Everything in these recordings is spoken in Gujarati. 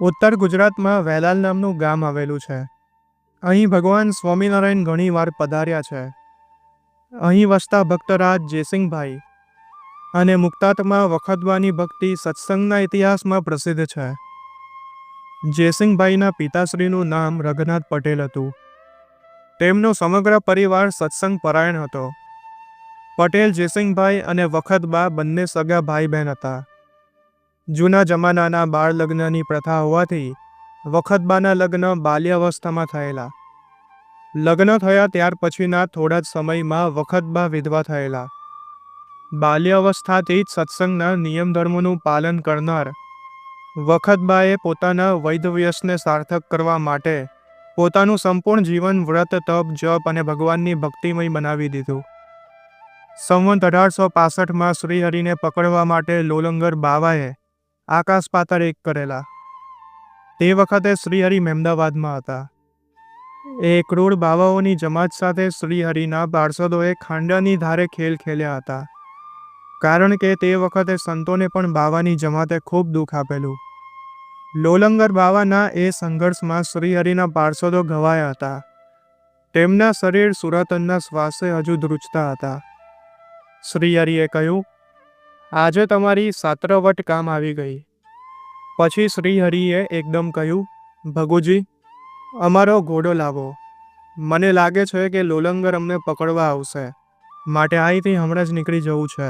ઉત્તર ગુજરાતમાં વેલાલ નામનું ગામ આવેલું છે. અહીં ભગવાન સ્વામિનારાયણ ઘણીવાર પધાર્યા છે. અહીં વસતા ભક્તરાજ જયસિંહભાઈ અને મુક્તાત્મા વખતબાની ભક્તિ સત્સંગના ઇતિહાસમાં પ્રસિદ્ધ છે. જયસિંહભાઈના પિતાશ્રીનું નામ રઘનાથ પટેલ હતું. તેમનો સમગ્ર પરિવાર સત્સંગ પરાયણ હતો. પટેલ જયસિંહભાઈ અને વખતબા બંને સગા ભાઈ બહેન હતા. જૂના જમાનાના બાળ લગ્નની પ્રથા હોવાથી વખતબાના લગ્ન બાલ્યાવસ્થામાં થયેલા. લગ્ન થયા ત્યાર પછીના થોડા જ સમયમાં વખતબા વિધવા થયેલા. બાલ્યાવસ્થાથી જ સત્સંગના નિયમ ધર્મોનું પાલન કરનાર વખતબાએ પોતાના વૈધવ્યસને સાર્થક કરવા માટે પોતાનું સંપૂર્ણ જીવન વ્રત તપ જપ અને ભગવાનની ભક્તિમય બનાવી દીધું. સંવત 1865માં શ્રીહરિને પકડવા માટે લોલંગર બાવાએ આકાશ પાતાળ એક કરેલા. તે વખતે શ્રીહરિ મહેમદાવાદમાં હતા. એ ક્રૂર બાવાઓની જમાત સાથે શ્રીહરિના પાર્ષદોએ ખાંડાની ધારે ખેલ ખેલ્યા હતા. કારણ કે તે વખતે સંતોને પણ બાવાની જમાતે ખૂબ દુઃખ આપેલું. લોલંગર બાવાના એ સંઘર્ષમાં શ્રીહરિના પાર્ષદો ઘવાયા હતા. તેમના શરીર સુરાતનના શ્વાસે હજુ ધ્રુજતા હતા. શ્રીહરિએ કહ્યું, આજે તમારી સાત્રવટ કામ આવી ગઈ. પછી શ્રીહરિએ એકદમ કહ્યું, ભગુજી, અમારો ઘોડો લાવો. મને લાગે છે કે લોલંગર અમને પકડવા આવશે, માટે અહીંથી હમણાં જ નીકળી જવું છે.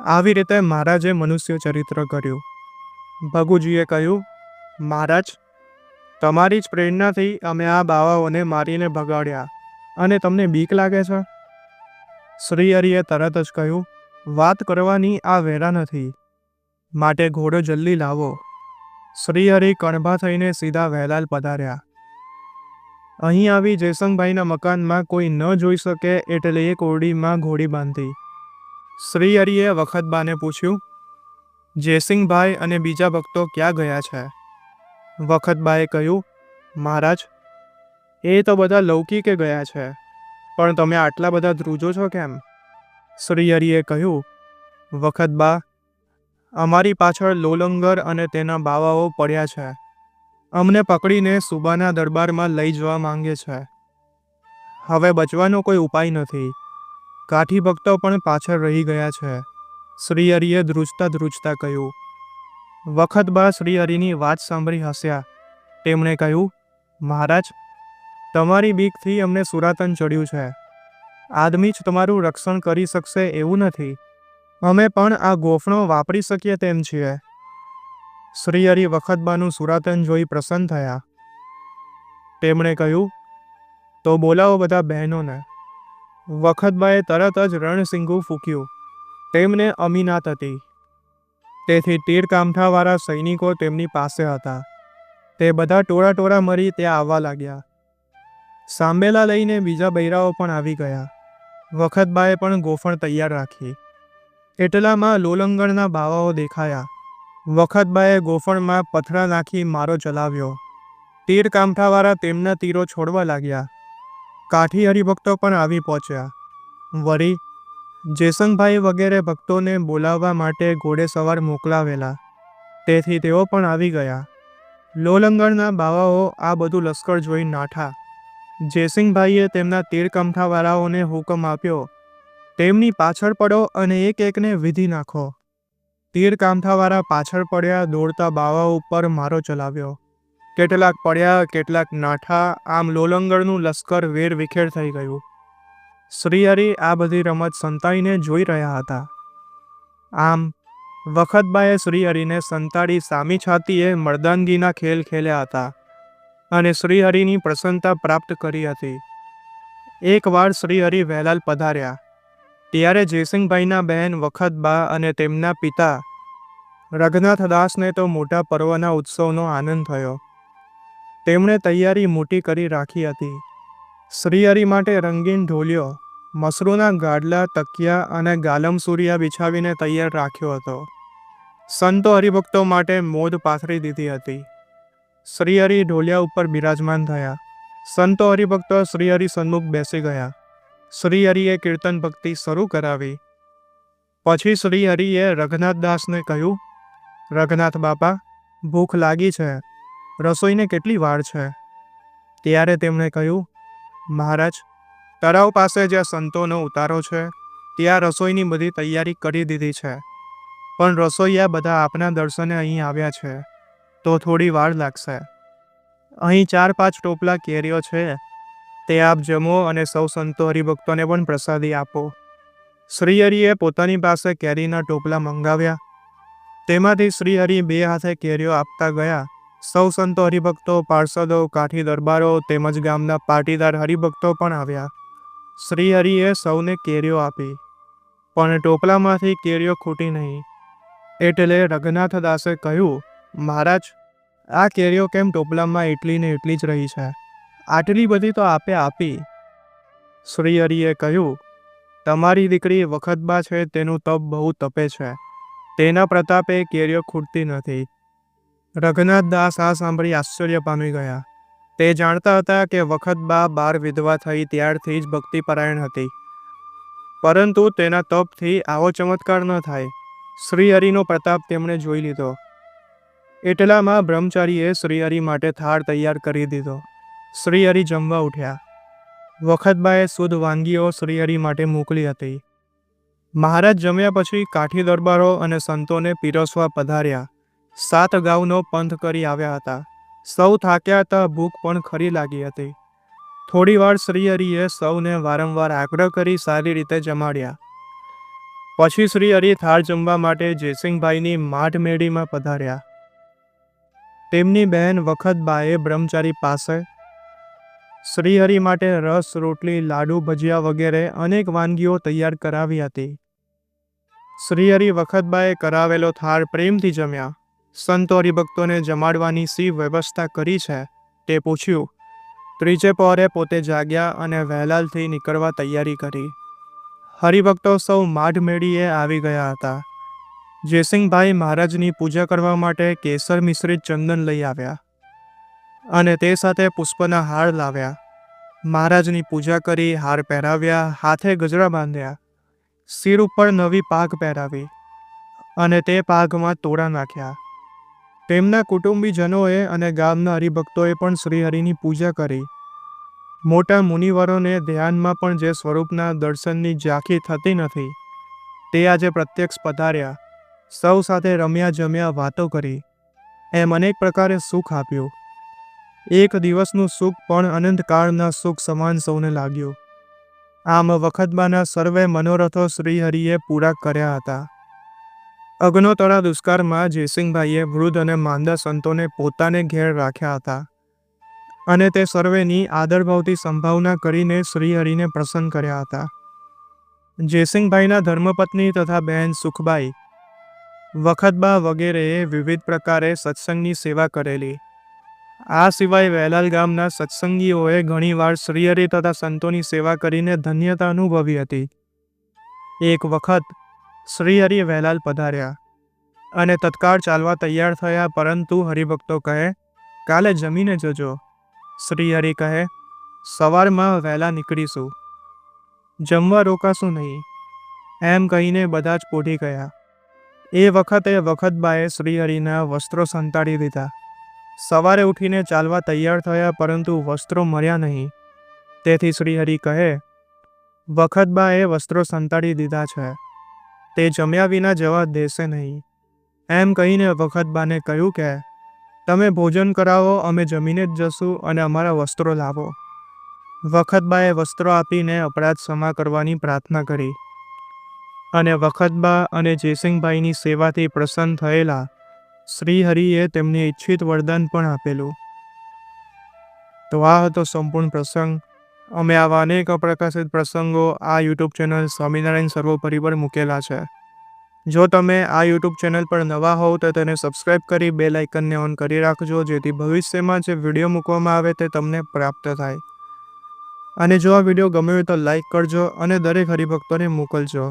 આવી રીતે મહારાજે મનુષ્ય ચરિત્ર કર્યું. ભગુજીએ કહ્યું, મહારાજ, તમારી જ પ્રેરણાથી અમે આ બાવાઓને મારીને ભગાડ્યા અને તમને બીક લાગે છે? શ્રીહરિએ તરત જ કહ્યું, વાત કરવાની આ વેરા નથી, માટે ઘોડો જલ્દી લાવો. શ્રીહરિ કણભા થઈને સીધા વેલાલ પધાર્યા. અહીં આવી જયસંગભાઈના મકાનમાં કોઈ ન જોઈ શકે એટલે એક ઓરડીમાં ઘોડી બાંધી. શ્રીહરિએ વખતબાને પૂછ્યું, જયસિંહભાઈ અને બીજા ભક્તો ક્યાં ગયા છે? વખતબાએ કહ્યું, મહારાજ, એ તો બધા લૌકિકે ગયા છે, પણ તમે આટલા બધા ધ્રુજો છો કેમ? શ્રીહરિએ કહ્યું, વખતબા, અમારી પાછળ લોલંગર અને તેના બાવાઓ પડ્યા છે. અમને પકડીને સુબાના દરબારમાં લઈ જવા માંગે છે. હવે બચવાનો કોઈ ઉપાય નથી. કાઠી ભક્તો પણ પાછળ રહી ગયા છે. શ્રીહરિએ ધ્રુજતા ધ્રુજતા કહ્યું. વખતબા શ્રીહરિની વાત સાંભળી હસ્યા. તેમણે કહ્યું, મહારાજ, તમારી બીકથી અમને સુરાતન ચડ્યું છે. આદમી જ તમારું રક્ષણ કરી શકશે એવું નથી. અમે પણ આ ગોફણો વાપરી શકીએ તેમ છીએ. શ્રીહરિ વખતબાનું સુરાતન જોઈ પ્રસન્ન થયા. તેમણે કહ્યું, તો બોલાવો બધા બહેનોને. વખતબાએ તરત જ રણસિંગું ફૂંક્યું. તેમને અમીનાત હતી. તેથી તીર કામઠાવાળા સૈનિકો તેમની પાસે હતા. તે બધા ટોળા ટોળા મરી ત્યાં આવવા લાગ્યા. સાંભેલા લઈને બીજા બૈરાઓ પણ આવી ગયા. વખતબાએ પણ ગોફણ તૈયાર રાખી. એટલામાં લોલંગરના બાવાઓ દેખાયા. વખતબાએ ગોફણમાં પથરા નાખી મારો ચલાવ્યો. તીર કામઠાવાળા તેમના તીરો છોડવા લાગ્યા. કાઠી હરિભક્તો પણ આવી પહોંચ્યા. વળી જયસંગભાઈ વગેરે ભક્તોને બોલાવવા માટે ઘોડેસવાર મોકલાવેલા. તેથી તેઓ પણ આવી ગયા. લોલંગરના બાવાઓ આ બધું લશ્કર જોઈ નાઠા. જયસિંહભાઈએ તેમના તીર કામઠાવાળાઓને હુકમ આપ્યો, તેમની પાછળ પડો અને એક એકને વિધી નાખો. તીર કામઠાવાળા પાછળ પડ્યા. દોડતા બાવાઓ ઉપર મારો ચલાવ્યો. કેટલાક પડ્યા, કેટલાક નાઠા. આમ લોલંગરનું લશ્કર વેર વિખેર થઈ ગયું. શ્રીહરિ આ બધી રમત સંતાઈને જોઈ રહ્યા હતા. આમ વખતબાએ શ્રીહરિને સંતાડી સામી છાતીએ મર્દાનગીના ખેલ ખેલ્યા હતા અને શ્રીહરિની પ્રસન્નતા પ્રાપ્ત કરી હતી. એકવાર શ્રીહરિ વેલાલ પધાર્યા. ત્યારે જયસિંહભાઈના બહેન વખતબા અને તેમના પિતા રઘનાથદાસને તો મોટા પર્વના ઉત્સવનો આનંદ થયો. તેમણે તૈયારી મોટી કરી રાખી હતી. શ્રીહરિ માટે રંગીન ઢોલિયો, મસરૂના ગાડલા, તકિયા અને ગાલમસૂરિયા બિછાવીને તૈયાર રાખ્યો હતો. સંતો હરિભક્તો માટે મોદ પાથરી દીધી હતી. શ્રીહરિ ઢોલિયા ઉપર બિરાજમાન થયા. સંતો હરિભક્તો શ્રીહરિ સન્મુખ બેસી ગયા. શ્રીહરિએ કીર્તન ભક્તિ શરૂ કરાવી. પછી શ્રીહરિએ રઘનાથદાસને કહ્યું, રઘનાથ બાપા, ભૂખ લાગી છે, રસોઈને કેટલી વાર છે? ત્યારે તેમણે કહ્યું, મહારાજ, તળાવ પાસે જ્યાં સંતોનો ઉતારો છે ત્યાં રસોઈની બધી તૈયારી કરી દીધી છે, પણ રસોઈયા બધા આપના દર્શને અહીં આવ્યા છે, તો થોડી વાર લાગશે. અહીં 4-5 ટોપલા કેરીઓ છે, તે આપ જમો અને સૌ સંતો હરિભક્તોને પણ પ્રસાદી આપો. શ્રીહરિએ પોતાની પાસે કેરીના ટોપલા મંગાવ્યા. તેમાંથી શ્રીહરિ 2 હાથે કેરીઓ આપતા ગયા. સૌ સંતો હરિભક્તો, પાર્ષદો, કાઠી દરબારો તેમજ ગામના પાટીદાર હરિભક્તો પણ આવ્યા. શ્રીહરિએ સૌને કેરીઓ આપી, પણ ટોપલામાંથી કેરીઓ ખૂટી નહીં. એટલે રઘનાથ દાસે કહ્યું, મહારાજ, આ કેરીઓ કેમ ટોપલામાં એટલી ને એટલી જ રહી છે? આટલી બધી તો આપે આપી. શ્રીહરિએ કહ્યું, તમારી દીકરી વખતબા છે, તેનું તપ બહુ તપે છે, તેના પ્રતાપે કેરીઓ ખૂટતી નથી. રઘનાથ દાસ આ સાંભળી આશ્ચર્ય પામી ગયા. તે જાણતા હતા કે વખતબા 12 વિધવા થઈ ત્યારથી જ ભક્તિપરાયણ હતી, પરંતુ તેના તપથી આવો ચમત્કાર ન થાય. શ્રીહરિનો પ્રતાપ તેમણે જોઈ લીધો. એટલામાં બ્રહ્મચારીએ શ્રીહરિ માટે થાળ તૈયાર કરી દીધો. શ્રીહરિ જમવા ઉઠ્યા. વખતબાએ શુદ્ધ વાનગીઓ શ્રીહરિ માટે મોકલી હતી. મહારાજ જમ્યા પછી કાઠી દરબારો અને સંતોને પીરસવા પધાર્યા. 7 ગાઉનો પંથ કરી આવ્યા હતા. સૌ થાક્યા હતા, ભૂખ પણ ખરી લાગી હતી. થોડી વાર શ્રીહરિએ સૌને વારંવાર આગ્રહ કરી સારી રીતે જમાડ્યા. પછી શ્રીહરિ થાળ જમવા માટે જયસિંહભાઈની માઢ મેળીમાં પધાર્યા. તેમની બહેન વખતબાએ બ્રહ્મચારી પાસે શ્રીહરિ માટે રસ, રોટલી, લાડુ, ભજીયા વગેરે અનેક વાનગીઓ તૈયાર કરાવી હતી. શ્રીહરિ વખતબાએ કરાવેલો થાળ પ્રેમથી જમ્યા. સંતો હરિભક્તોને જમાડવાની સી વ્યવસ્થા કરી છે તે પૂછ્યું. ત્રીજે પહોરે પોતે જાગ્યા અને વહેલાલથી નીકળવા તૈયારી કરી. હરિભક્તો સૌ માઢ મેળીએ આવી ગયા હતા. જયસિંહભાઈ મહારાજની પૂજા કરવા માટે કેસર મિશ્રિત ચંદન લઈ આવ્યા અને તે સાથે પુષ્પના હાર લાવ્યા. મહારાજની પૂજા કરી, હાર પહેરાવ્યા, હાથે ગજરા બાંધ્યા, શિર ઉપર નવી પાઘ પહેરાવી અને તે પાઘમાં તોડા નાખ્યા. તેમના કુટુંબીજનોએ અને ગામના હરિભક્તોએ પણ શ્રીહરિની પૂજા કરી. મોટા મુનિવરોને ધ્યાનમાં પણ જે સ્વરૂપના દર્શનની ઝાંખી થતી નથી, તે આજે પ્રત્યક્ષ પધાર્યા. સૌ સાથે રમ્યા, જમ્યા, વાતો કરી, એમ અનેક પ્રકારે સુખ આપ્યું. એક દિવસનું સુખ પણ અનંતકાળના સુખ સમાન સૌને લાગ્યું. આમ વખતબાના સર્વે મનોરથો શ્રીહરિએ પૂરા કર્યા હતા. અગ્નોતરા દુષ્કાળમાં જયસિંહભાઈએ વૃદ્ધ અને માંદા સંતોને પોતાને ઘેર રાખ્યા હતા અને તે સર્વેની આદરભાવથી સંભાવના કરીને શ્રીહરિને પ્રસન્ન કર્યા હતા. જયસિંહભાઈના ધર્મપત્ની તથા બહેન સુખબાઈ, વખતબા વગેરેએ વિવિધ પ્રકારે સત્સંગની સેવા કરેલી. આ સિવાય વહેલાલ ગામના સત્સંગીઓએ ઘણીવાર શ્રીહરિ તથા સંતોની સેવા કરીને ધન્યતા અનુભવી હતી. એક વખત શ્રીહરિ વહેલાલ પધાર્યા અને તત્કાળ ચાલવા તૈયાર થયા, પરંતુ હરિભક્તો કહે, કાલે જમીને જજો. શ્રીહરિ કહે, સવારમાં વહેલા નીકળીશું, જમવા રોકાશું નહીં. એમ કહીને બધા જ પોઢી ગયા. એ વખતે વખતબાએ શ્રીહરિના વસ્ત્રો સંતાડી દીધા. સવારે ઉઠીને ચાલવા તૈયાર થયા, પરંતુ વસ્ત્રો મળ્યા નહીં. તેથી શ્રીહરિ કહે, વખતબાએ વસ્ત્રો સંતાડી દીધા છે, તે જમ્યા વિના જવા દેશે નહીં. એમ કહીને વખતબાને કહ્યું કે, તમે ભોજન કરાવો, અમે જમીને જ જશું અને અમારા વસ્ત્રો લાવો. વખતબાએ વસ્ત્રો આપીને અપરાધ ક્ષમા કરવાની પ્રાર્થના કરી અને વખતબા અને જયસિંહભાઈની સેવાથી પ્રસન્ન થયેલા શ્રીહરિએ તેમને ઈચ્છિત વરદાન પણ આપેલું. તો આ હતો સંપૂર્ણ પ્રસંગ. અમે આવા અનેક અપ્રકાશિત પ્રસંગો આ યુટ્યુબ ચેનલ સ્વામિનારાયણ સર્વોપરી પર મૂકેલા છે. જો તમે આ યુટ્યુબ ચેનલ પર નવા હોવ તો તેને સબસ્ક્રાઇબ કરી બેલ આઇકનને ઓન કરી રાખજો, જેથી ભવિષ્યમાં જે વિડીયો મૂકવામાં આવે તે તમને પ્રાપ્ત થાય. અને જો આ વિડીયો ગમ્યો હોય તો લાઈક કરજો અને દરેક હરિભક્તોને મોકલજો.